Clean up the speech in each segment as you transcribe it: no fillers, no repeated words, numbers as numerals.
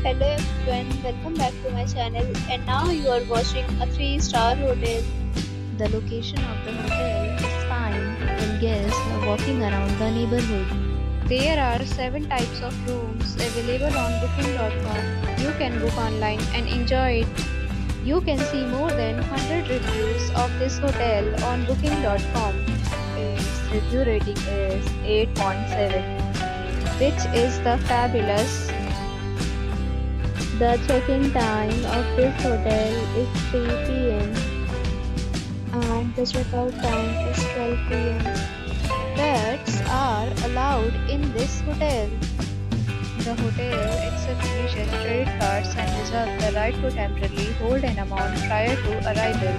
Hello everyone, welcome back to my channel and now you are watching a 3-star hotel. The location of the hotel is fine when guests are walking around the neighborhood. There are 7 types of rooms available on booking.com. You can book online and enjoy it. You can see more than 100 reviews of this hotel on booking.com. Its review rating is 8.7, which is the fabulous. The check-in time of this hotel is 3 p.m. and the checkout time is 12 p.m. Pets are allowed in this hotel. The hotel accepts major credit cards and reserves the right to temporarily hold an amount prior to arrival.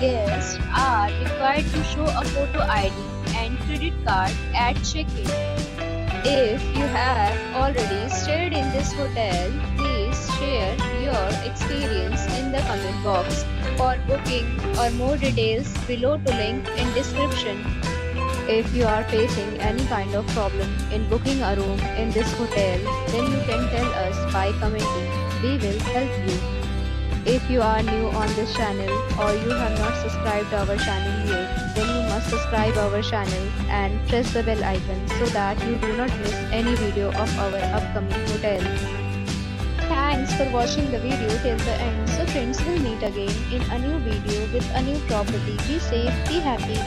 Guests are required to show a photo ID and credit card at check-in. If you have already stayed in this hotel, please share your experience in the comment box. For booking or more details, below to link in description. If you are facing any kind of problem in booking a room in this hotel, then you can tell us by commenting. We will help you. If you are new on this channel or you have not subscribed our channel yet, then you must subscribe our channel and press the bell icon so that you do not miss any video of our upcoming hotel. Thanks for watching the video till the end. So friends, will meet again in a new video with a new property. Be safe, be happy.